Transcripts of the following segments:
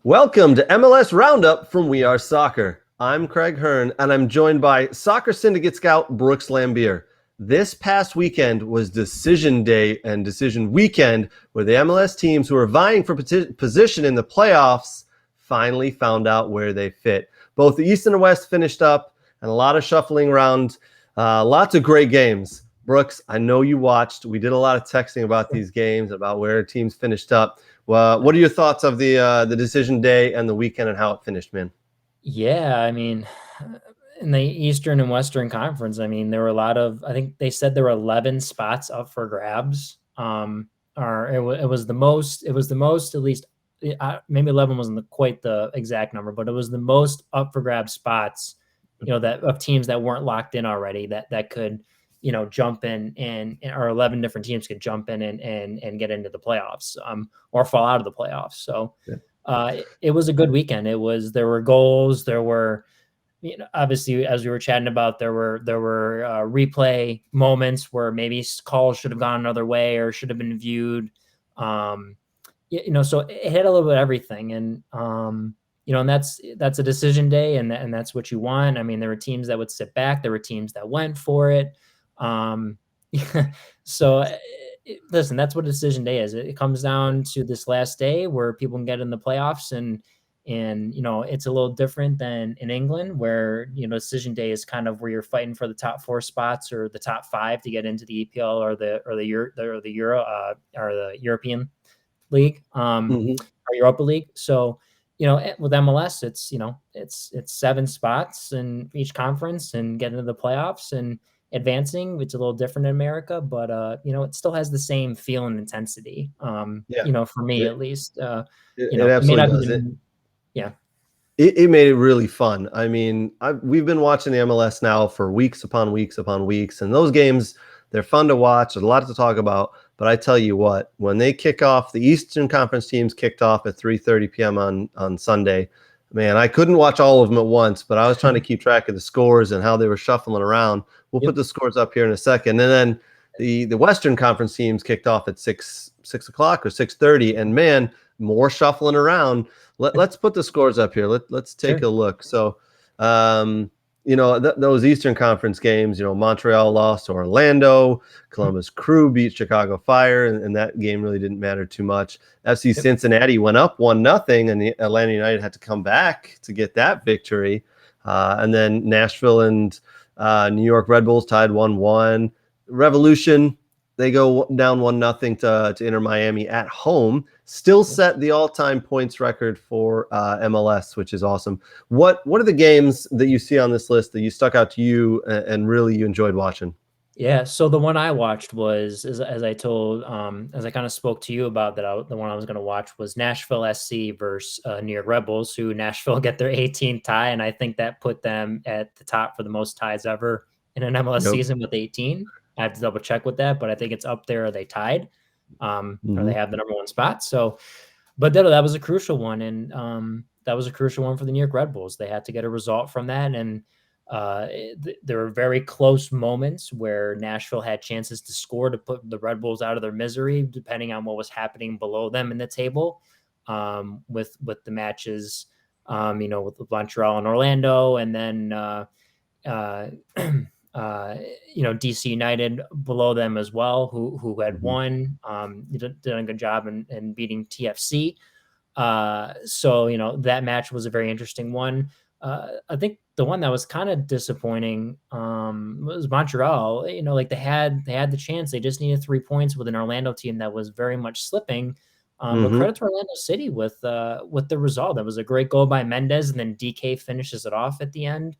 Welcome to MLS Round-Up from We Are Soccer. I'm Craig Hearn, and I'm joined by Soccer Syndicate Scout Brooks Laimbeer. This past weekend was Decision Day and Decision Weekend, where the MLS teams who are vying for position in the playoffs finally found out where they fit. Both the East and the West finished up, and a lot of shuffling around, lots of great games. Brooks, I know you watched. We did a lot of texting about these games, about where teams finished up. Well, what are your thoughts of the decision day and the weekend and how it finished, man? Yeah, I mean, in the Eastern and Western Conference, I mean, there were a lot of, I think they said there were 11 spots up for grabs. Or it was the most, at least, maybe 11 wasn't quite the exact number, but it was the most up for grab spots, that of teams that weren't locked in already that could, jump in or 11 different teams could jump in and get into the playoffs, or fall out of the playoffs. So, Yeah. it was a good weekend. There were goals. There were, obviously, as we were chatting about, there were replay moments where maybe calls should have gone another way or should have been viewed. So it had a little bit of everything, and and that's a decision day, and that's what you want. I mean, there were teams that would sit back. There were teams that went for it. So listen, that's what decision day is. It comes down to this last day where people can get in the playoffs, and it's a little different than in England, where decision day is kind of where you're fighting for the top 4 spots or the top 5 to get into the EPL or the Euro or the European League, or Europa League. So with MLS, it's 7 spots in each conference and get into the playoffs and advancing. It's a little different in America, but it still has the same feel and intensity. For me at least. It It may absolutely not does. be yeah. It made it really fun. I mean, we've been watching the MLS now for weeks upon weeks upon weeks, and those games, they're fun to watch. There's a lot to talk about. But I tell you what, when they kick off, the Eastern Conference teams kicked off at 3:30 p.m. on Sunday. Man, I couldn't watch all of them at once, but I was trying to keep track of the scores and how they were shuffling around. We'll put the scores up here in a second. And then the Western Conference teams kicked off at 6 o'clock or 6:30, and man, more shuffling around. Let's put the scores up here. Let's take a look. So, those Eastern Conference games, Montreal lost to Orlando, Columbus Crew beat Chicago Fire, and that game really didn't matter too much. FC Cincinnati went up 1-0, and the Atlanta United had to come back to get that victory. And then Nashville and New York Red Bulls tied 1-1. Revolution, they go down 1-0 to Inter Miami at home. Still set the all-time points record for MLS, which is awesome. What are the games that you see on this list that you stuck out to you and really you enjoyed watching? Yeah, so the one I watched was, as I told, as I kind of spoke to you about that, the one I was going to watch was Nashville SC versus New York Red Bulls, who Nashville get their 18th tie, and I think that put them at the top for the most ties ever in an MLS season with 18. I have to double check with that, but I think it's up there. Or they tied, or they have the number 1 spot. So, but that was a crucial one, and that was a crucial one for the New York Red Bulls. They had to get a result from that, and there were very close moments where Nashville had chances to score to put the Red Bulls out of their misery, depending on what was happening below them in the table, with the matches, with Montreal and Orlando, and then DC United below them as well, who had won, did a good job in beating TFC. So that match was a very interesting one. I think the one that was kind of disappointing was Montreal. Like they had the chance. They just needed 3 points with an Orlando team that was very much slipping. But credit to Orlando City with the result. That was a great goal by Mendez, and then DK finishes it off at the end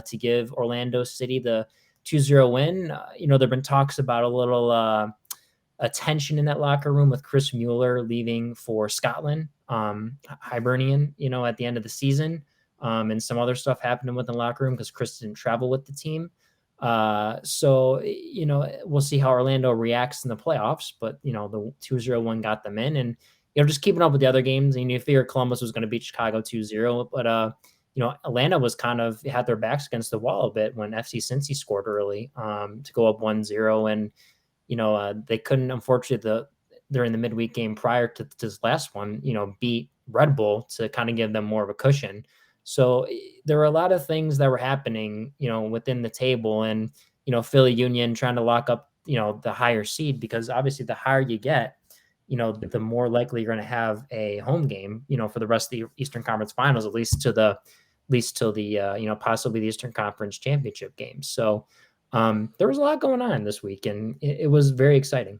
to give Orlando City the 2-0 win. There've been talks about a little a tension in that locker room with Chris Mueller leaving for Scotland, Hibernian, at the end of the season. And some other stuff happening with the locker room because Chris didn't travel with the team. So we'll see how Orlando reacts in the playoffs, but the 2-0 got them in, and just keeping up with the other games. And you figure Columbus was going to beat Chicago 2-0, but Atlanta was kind of had their backs against the wall a bit when FC Cincy scored early to go up 1-0, and they couldn't, unfortunately, during the midweek game prior to this last one, beat Red Bull to kind of give them more of a cushion. So there were a lot of things that were happening, within the table, and, Philly Union trying to lock up, the higher seed, because obviously the higher you get, the more likely you're going to have a home game, for the rest of the Eastern Conference Finals, at least till the possibly the Eastern Conference Championship games. So there was a lot going on this week, and it was very exciting.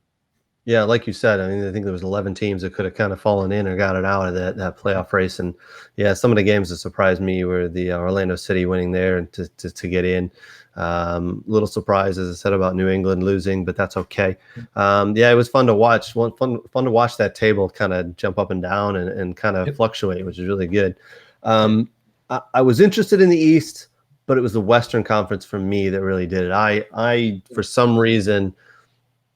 Yeah, like you said, I mean, I think there was 11 teams that could have kind of fallen in or got it out of that playoff race. And yeah, some of the games that surprised me were the Orlando City winning there and to get in. Little surprise, as I said, about New England losing, but that's okay. Yeah, it was fun to watch. Fun to watch that table kind of jump up and down and kind of fluctuate, which is really good. I was interested in the East, but it was the Western Conference for me that really did it. I for some reason,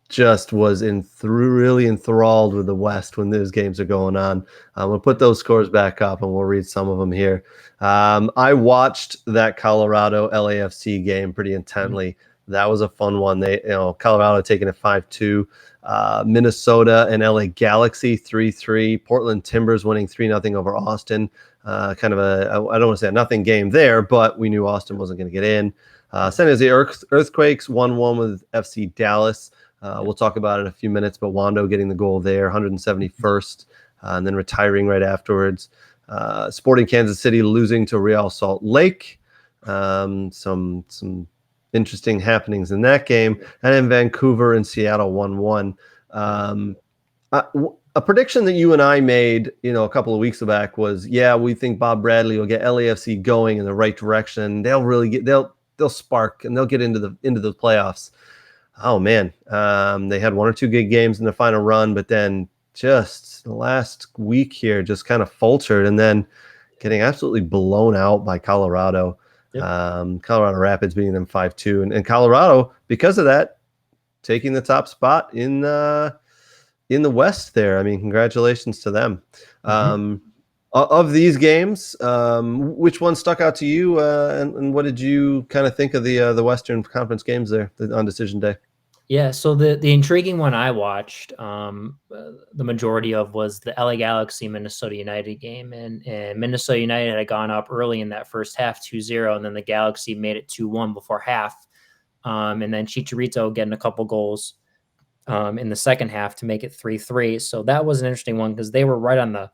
just was really enthralled with the West when those games are going on. We'll put those scores back up and we'll read some of them here. I watched that Colorado LAFC game pretty intently. That was a fun one. Colorado taking it 5-2. Minnesota and LA Galaxy 3-3. Portland Timbers winning 3-0 over Austin. Kind of I don't want to say a nothing game there, but we knew Austin wasn't going to get in. San Jose Earthquakes 1-1 with FC Dallas. We'll talk about it in a few minutes, but Wando getting the goal there, 171st, and then retiring right afterwards. Sporting Kansas City losing to Real Salt Lake. Some interesting happenings in that game. And then Vancouver and Seattle 1-1. A prediction that you and I made, a couple of weeks back was, we think Bob Bradley will get LAFC going in the right direction. They'll spark and they'll get into the playoffs. Oh man, they had one or two good games in the final run, but then just the last week here just kind of faltered, and then getting absolutely blown out by Colorado. Colorado Rapids beating them 5-2, and Colorado, because of that, taking the top spot in the West there. I mean, congratulations to them. Of these games, which one stuck out to you, and what did you kind of think of the Western Conference games there on decision day? Yeah, so the intriguing one I watched, the majority of, was the LA Galaxy Minnesota United game, and Minnesota United had gone up early in that first half 2-0, and then the Galaxy made it 2-1 before half, and then Chicharito getting a couple goals in the second half to make it 3-3. So that was an interesting one because they were right on the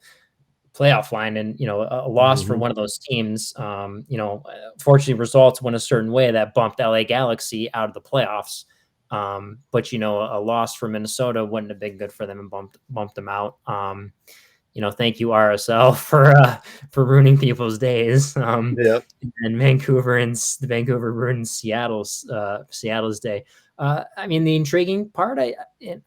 playoff line, and a loss for one of those teams, fortunately results went a certain way that bumped LA Galaxy out of the playoffs. But a loss for Minnesota wouldn't have been good for them and bumped them out. Thank you RSL for ruining people's days. And Vancouver ruined Seattle's day. I mean, the intriguing part, I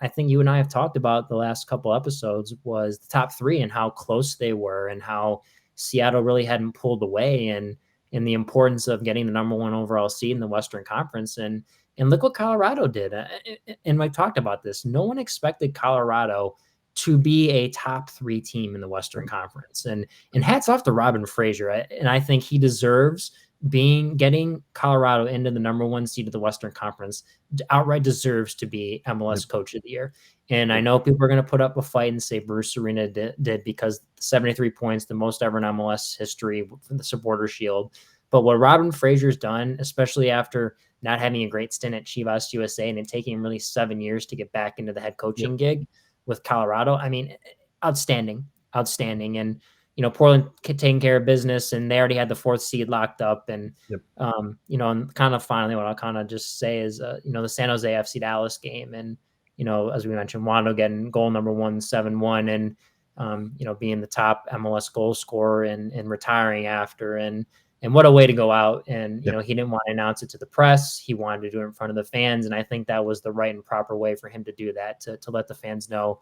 think you and I have talked about the last couple episodes, was the top three and how close they were, and how Seattle really hadn't pulled away, and the importance of getting the number one overall seed in the Western Conference. And look what Colorado did. And I talked about this. No one expected Colorado to be a top three team in the Western Conference. And hats off to Robin Fraser. And I think he deserves getting Colorado into the number one seed of the Western Conference. Outright deserves to be MLS Coach of the Year. And I know people are going to put up a fight and say Bruce Arena did, because 73 points, the most ever in MLS history from the Supporter Shield. But what Robin Fraser's done, especially after not having a great stint at Chivas USA and it taking him really 7 years to get back into the head coaching gig with Colorado, I mean, outstanding. And, Portland taking care of business, and they already had the fourth seed locked up. And, and kind of finally what I'll kind of just say is, the San Jose FC Dallas game. And, as we mentioned, Wando getting goal number 171 and, being the top MLS goal scorer and retiring after. And what a way to go out. And, he didn't want to announce it to the press. He wanted to do it in front of the fans. And I think that was the right and proper way for him to do that, to let the fans know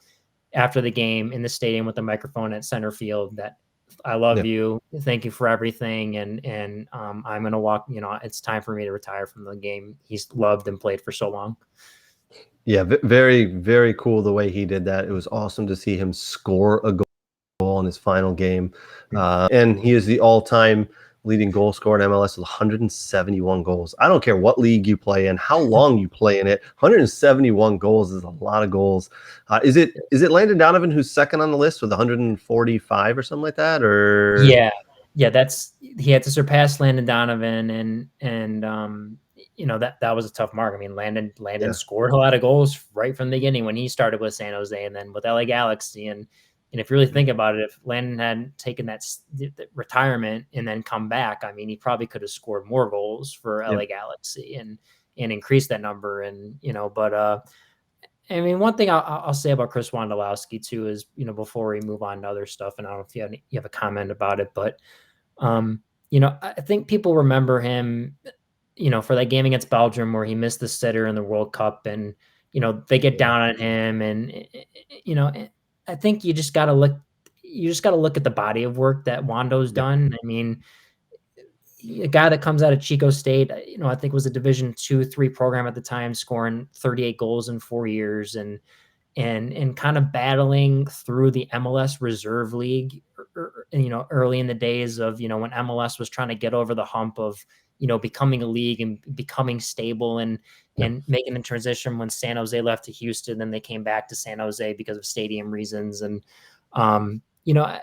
after the game in the stadium with the microphone at center field that I love you. Thank you for everything. And I'm going to walk, it's time for me to retire from the game he's loved and played for so long. Yeah, very, very cool the way he did that. It was awesome to see him score a goal in his final game. And he is the all-time leading goal scorer in MLS with 171 goals. I don't care what league you play in, how long you play in it. 171 goals is a lot of goals. Is it Landon Donovan who's second on the list with 145 or something like that? Or yeah, he had to surpass Landon Donovan, and that was a tough mark. I mean, Landon scored a lot of goals right from the beginning when he started with San Jose and then with LA Galaxy. And if you really think about it, if Landon hadn't taken that retirement and then come back, I mean, he probably could have scored more goals for LA Galaxy and increased that number. And but I mean, one thing I'll say about Chris Wondolowski too is, before we move on to other stuff, and I don't know if you have a comment about it, but I think people remember him, for that game against Belgium where he missed the sitter in the World Cup, and they get down on him, and I think you just got to look at the body of work that Wando's done. I mean, a guy that comes out of Chico State, I think was a Division 2-3 program at the time, scoring 38 goals in 4 years, and kind of battling through the MLS Reserve League, early in the days of, when MLS was trying to get over the hump of, becoming a league and becoming stable and making a transition when San Jose left to Houston. Then they came back to San Jose because of stadium reasons. And, I mean, I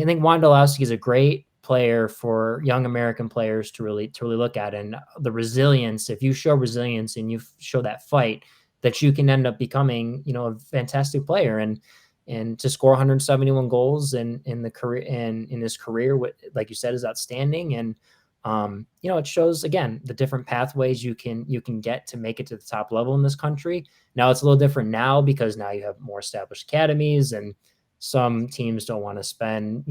think Wandalowski is a great player for young American players to really look at. And the resilience, if you show resilience and you show that fight, that you can end up becoming, a fantastic player, and to score 171 goals in the career and in his career, what, like you said, is outstanding. And, it shows again, the different pathways you can get to make it to the top level in this country. Now it's a little different now because now you have more established academies, and some teams don't want to spend,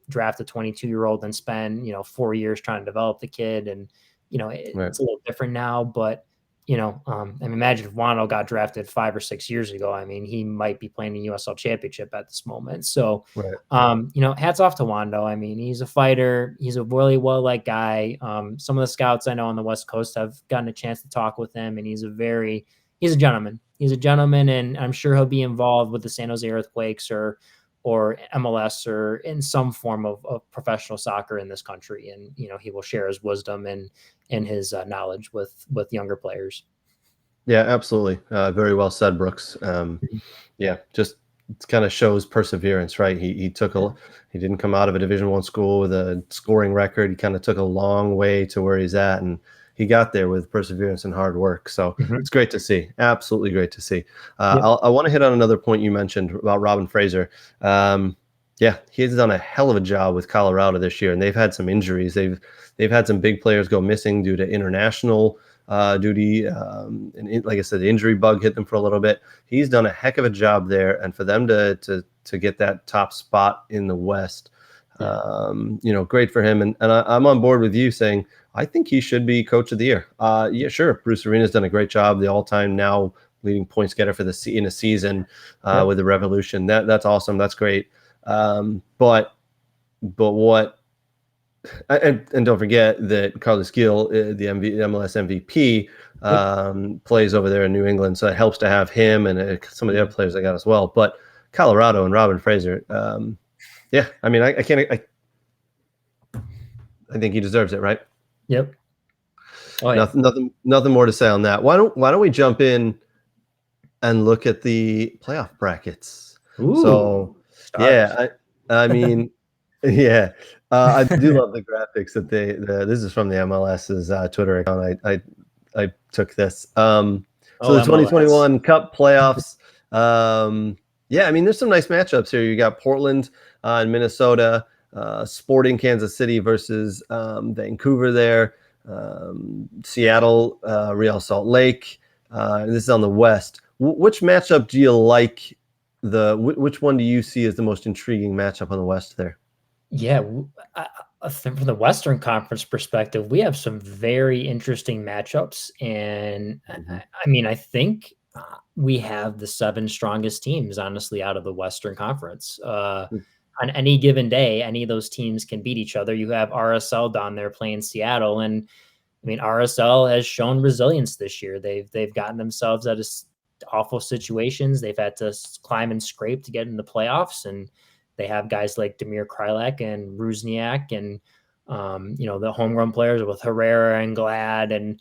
draft a 22-year-old and spend, 4 years trying to develop the kid. And, it's a little different now, but I mean, imagine if Wando got drafted 5 or 6 years ago. I mean, he might be playing the USL Championship at this moment. So, hats off to Wando. I mean, he's a fighter. He's a really well-liked guy. Some of the scouts I know on the West Coast have gotten a chance to talk with him, and he's a gentleman. He's a gentleman, and I'm sure he'll be involved with the San Jose Earthquakes or MLS or in some form of professional soccer in this country. And, he will share his wisdom and his knowledge with younger players. Yeah, absolutely. Very well said, Brooks. Yeah, just kind of shows perseverance, right? He didn't come out of a Division I school with a scoring record. He kind of took a long way to where he's at, and he got there with perseverance and hard work. So it's great to see. Absolutely great to see. I want to hit on another point you mentioned about Robin Fraser. Yeah, he's done a hell of a job with Colorado this year, and they've had some injuries. They've had some big players go missing due to international duty. And like I said, the injury bug hit them for a little bit. He's done a heck of a job there, and for them to get that top spot in the West, great for him. And I'm on board with you saying I think he should be Coach of the Year. Yeah, sure. Bruce Arena's done a great job, the all-time now leading points getter for in a season with the Revolution. That's awesome. That's great. But what? And don't forget that Carlos Gil, the MLS MVP, plays over there in New England, so it helps to have him and some of the other players they got as well. But Colorado and Robin Fraser, yeah, I mean, I think he deserves it, right? Yep. Oh, yeah. Nothing more to say on that. Why don't we jump in and look at the playoff brackets? Ooh, so stars. Yeah, I mean, yeah, I do love the graphics that this is from the MLS's Twitter account. I took this. So the 2021 MLS Cup playoffs. Yeah, I mean, there's some nice matchups here. You got Portland and Minnesota, Sporting Kansas City versus Vancouver there, Seattle, Real Salt Lake. And this is on the West. Which matchup do you like? Which one do you see as the most intriguing matchup on the West there? Yeah, from the Western Conference perspective, we have some very interesting matchups, and I mean, I think we have the 7 strongest teams, honestly, out of the Western Conference. On any given day, any of those teams can beat each other. You have RSL down there playing Seattle, and I mean, RSL has shown resilience this year. They've gotten themselves out of awful situations. They've had to climb and scrape to get in the playoffs, and they have guys like Damir Krylak and Rusniak, and The homegrown players with Herrera and Glad and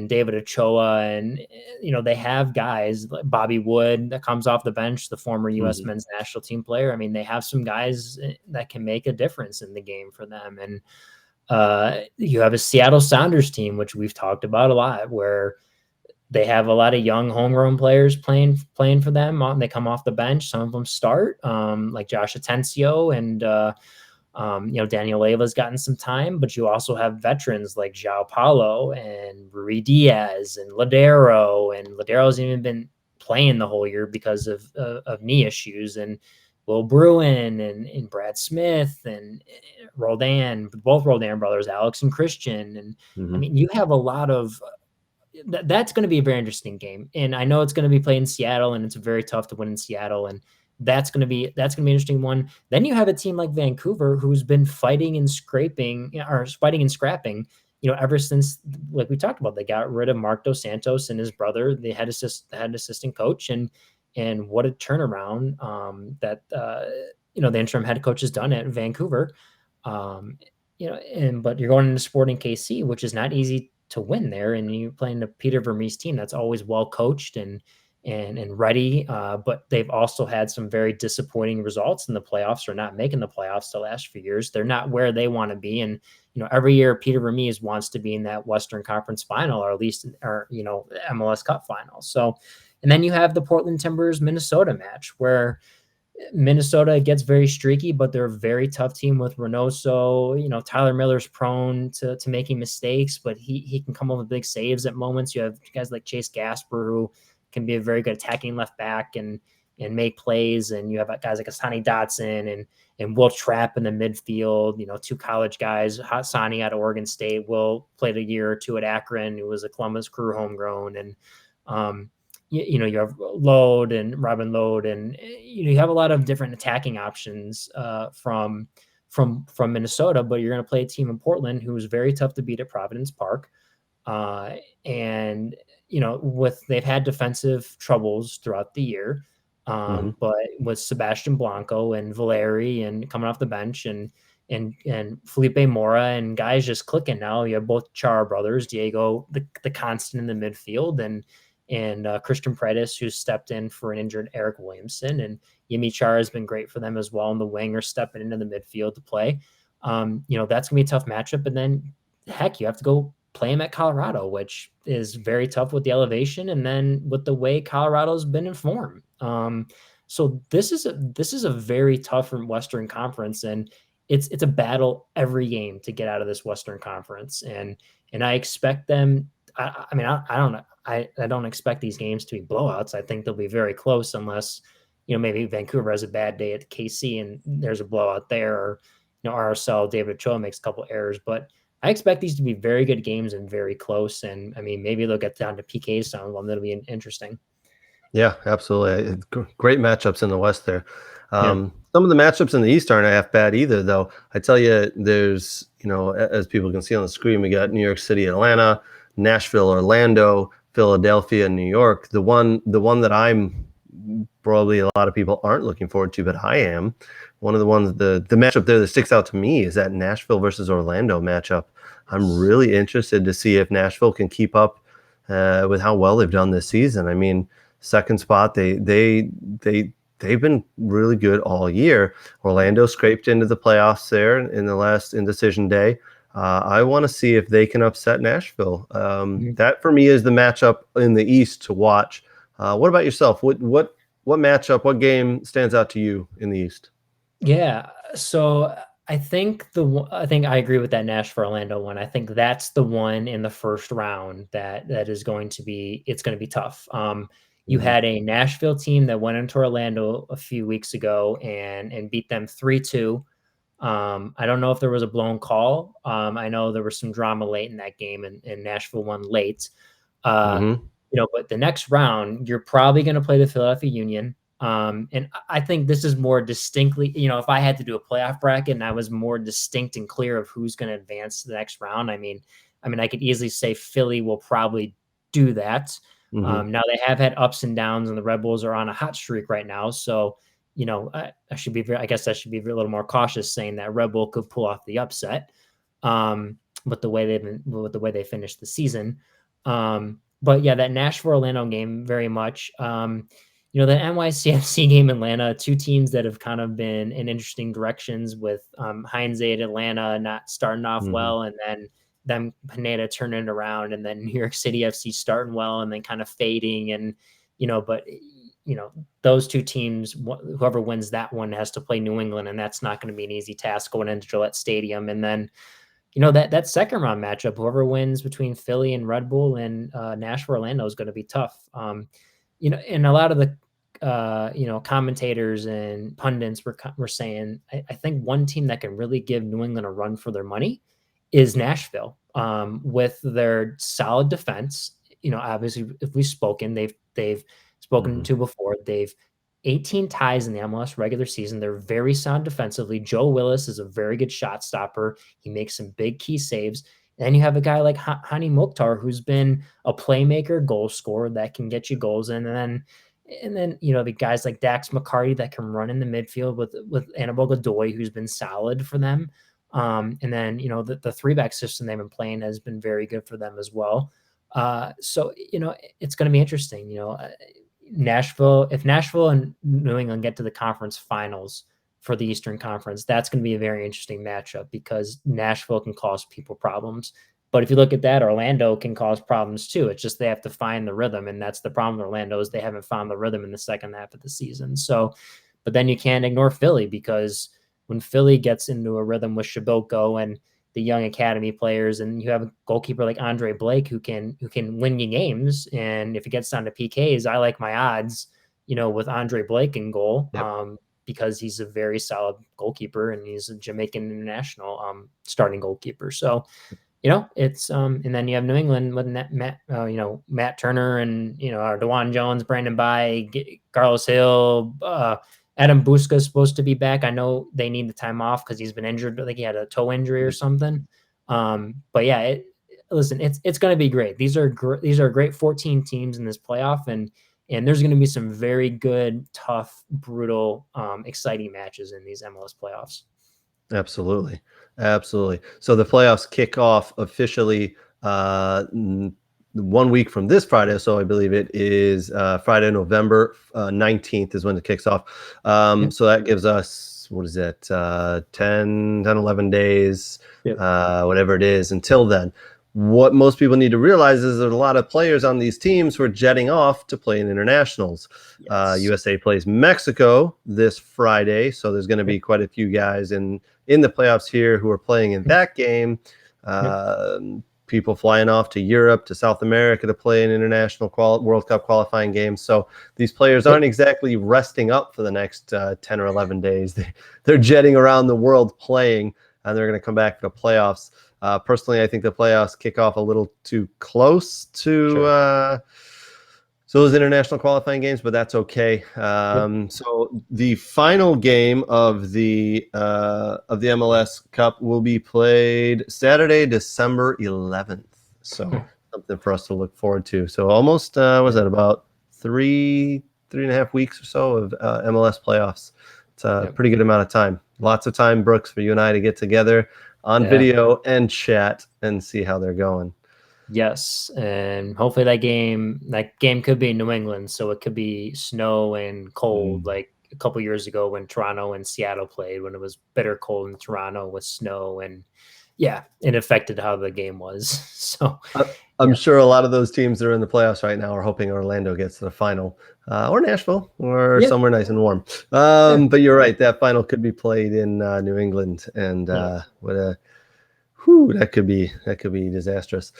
David Ochoa, and they have guys like Bobby Wood that comes off the bench, the former U.S. men's national team player. I mean, they have some guys that can make a difference in the game for them. And you have a Seattle Sounders team, which we've talked about a lot, where they have a lot of young homegrown players playing for them. They come off the bench. Some of them start, like Josh Atencio and Daniel Leva's gotten some time, but you also have veterans like João Paulo and Rui Diaz and Ladero, and Ladero's even been playing the whole year because of knee issues, and Will Bruin and Brad Smith and Roldan, both Roldan brothers, Alex and Christian. And I mean, you have a lot of that's going to be a very interesting game. And I know it's going to be played in Seattle, and it's very tough to win in Seattle. And that's going to be an interesting one. Then you have a team like Vancouver, who's been fighting and scrapping, ever since, like we talked about, they got rid of Mark Dos Santos and his brother. They had an assistant coach, and what a turnaround that the interim head coach has done at Vancouver. But you're going into Sporting KC, which is not easy to win there, and you're playing a Peter Vermees team that's always well coached and ready, but they've also had some very disappointing results in the playoffs, or not making the playoffs the last few years. They're not where they want to be, and every year Peter Vermees wants to be in that Western Conference final, or at least MLS Cup final. So, and then you have the Portland Timbers Minnesota match, where Minnesota gets very streaky, but they're a very tough team with Reynoso. Tyler Miller's prone to making mistakes, but he can come up with big saves at moments. You have guys like Chase Gasper, who can be a very good attacking left back and make plays. And you have guys like Asani Dotson and Will Trapp in the midfield, two college guys. Hassani out of Oregon State. Will played a year or two at Akron, who was a Columbus Crew homegrown. And, you have Lode and Robin Lode, and you have a lot of different attacking options from Minnesota, but you're going to play a team in Portland who is very tough to beat at Providence Park. And they've had defensive troubles throughout the year, but with Sebastian Blanco and Valeri and coming off the bench and Felipe Mora and guys just clicking now. You have both Chara brothers, Diego, the constant in the midfield, and Christian Paredes, who's stepped in for an injured Eric Williamson, and Yimi Chara has been great for them as well. And the winger stepping into the midfield to play. That's gonna be a tough matchup. And then heck, you have to go play them at Colorado, which is very tough with the elevation, and then with the way Colorado's been in form. So this is a very tough Western Conference, and it's a battle every game to get out of this Western Conference. And I expect them. I don't know. I don't expect these games to be blowouts. I think they'll be very close, unless maybe Vancouver has a bad day at KC and there's a blowout there, or RSL David Ochoa makes a couple errors. But I expect these to be very good games and very close. And I mean, maybe they'll get down to PKs. Some of them that'll be interesting. Yeah, absolutely. Great matchups in the West there. Some of the matchups in the East aren't half bad either, though. I tell you, there's, as people can see on the screen, we got New York City, Atlanta, Nashville, Orlando, Philadelphia, New York. The one that I'm probably a lot of people aren't looking forward to, but I am. One of the ones, the matchup there that sticks out to me is that Nashville versus Orlando matchup. I'm really interested to see if Nashville can keep up with how well they've done this season. I mean, second spot, they've been really good all year. Orlando scraped into the playoffs there in the last decision day. I want to see if they can upset Nashville. That for me is the matchup in the East to watch. What about yourself? What matchup, what game stands out to you in the East? Yeah, so I think I agree with that Nashville Orlando one. I think that's the one in the first round that is going to be tough. You had a Nashville team that went into Orlando a few weeks ago and beat them 3-2. I don't know if there was a blown call. I know there was some drama late in that game, and Nashville won late. But the next round, you're probably going to play the Philadelphia Union. And I think this is more distinctly, if I had to do a playoff bracket and I was more distinct and clear of who's going to advance to the next round, I mean, I could easily say Philly will probably do that. Now they have had ups and downs, and the Red Bulls are on a hot streak right now. So, I guess I should be a little more cautious saying that Red Bull could pull off the upset. with the way they finished the season. But yeah, that Nashville Orlando game very much. The NYCFC game in Atlanta, two teams that have kind of been in interesting directions with Heinze at Atlanta not starting off well, and then them Pineda turning it around, and then New York City FC starting well and then kind of fading. And, but those two teams, whoever wins that one has to play New England, and that's not going to be an easy task going into Gillette Stadium. And then, that second round matchup, whoever wins between Philly and Red Bull and Nashville Orlando is going to be tough. And a lot of the commentators and pundits were saying, I think one team that can really give New England a run for their money is Nashville, with their solid defense. Obviously, if we've spoken, they've spoken to before. They've 18 ties in the MLS regular season. They're very sound defensively. Joe Willis is a very good shot stopper. He makes some big key saves. And you have a guy like Hani Mukhtar, who's been a playmaker, goal scorer that can get you goals. And then the guys like Dax McCarty that can run in the midfield with Annabelle Godoy, who's been solid for them. And then, the three-back system they've been playing has been very good for them as well. So, it's going to be interesting. If Nashville and New England get to the conference finals for the Eastern Conference, that's going to be a very interesting matchup because Nashville can cause people problems. But if you look at that, Orlando can cause problems too. It's just they have to find the rhythm, and that's the problem with Orlando is they haven't found the rhythm in the second half of the season. So, but then you can't ignore Philly because when Philly gets into a rhythm with Shaboko and the young academy players, and you have a goalkeeper like Andre Blake who can win you games. And if it gets down to PKs, I like my odds, with Andre Blake in goal, because he's a very solid goalkeeper and he's a Jamaican international starting goalkeeper. So, it's and then you have New England with Matt Turner and DeJuan Jones, Brandon Bye, Carlos Hill, Adam Busca is supposed to be back. I know they need the time off because he's been injured. I think he had a toe injury or something. But yeah, listen, it's going to be great. These are great 14 teams in this playoff, and there's going to be some very good, tough, brutal, exciting matches in these MLS playoffs. Absolutely. So the playoffs kick off officially 1 week from this Friday. So I believe it is Friday, November 19th is when it kicks off. So that gives us, 10, 11 days, whatever it is until then. What most people need to realize is there's a lot of players on these teams who are jetting off to play in internationals. USA plays Mexico this Friday, so there's going to be quite a few guys in the playoffs here who are playing in that game. People flying off to Europe, to South America to play in international World Cup qualifying games. So these players aren't exactly resting up for the next 10 or 11 days. They're jetting around the world playing, and they're going to come back for the playoffs. Personally, I think the playoffs kick off a little too close to those international qualifying games, but that's okay. So the final game of the MLS Cup will be played Saturday, December 11th. So something for us to look forward to. So almost was that about 3.5 weeks or so of MLS playoffs. It's a pretty good amount of time. Lots of time, Brooks, for you and I to get together on video and chat and see how they're going. Yes, and hopefully that game could be in New England, so it could be snow and cold, like a couple years ago when Toronto and Seattle played, when it was bitter cold in Toronto with snow, and it affected how the game was. So I'm sure a lot of those teams that are in the playoffs right now are hoping Orlando gets to the final, or Nashville, or somewhere nice and warm. But you're right, that final could be played in New England, and that could be disastrous.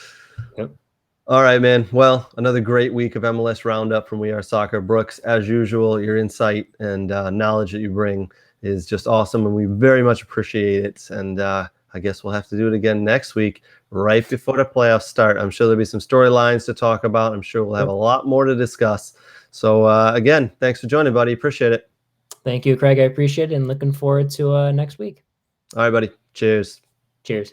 All right, man. Well, another great week of MLS Roundup from We Are Soccer. Brooks, as usual, your insight and knowledge that you bring is just awesome, and we very much appreciate it. And I guess we'll have to do it again next week, right before the playoffs start. I'm sure there'll be some storylines to talk about. I'm sure we'll have a lot more to discuss. So, again, thanks for joining, buddy. Appreciate it. Thank you, Craig. I appreciate it, and looking forward to next week. All right, buddy. Cheers. Cheers.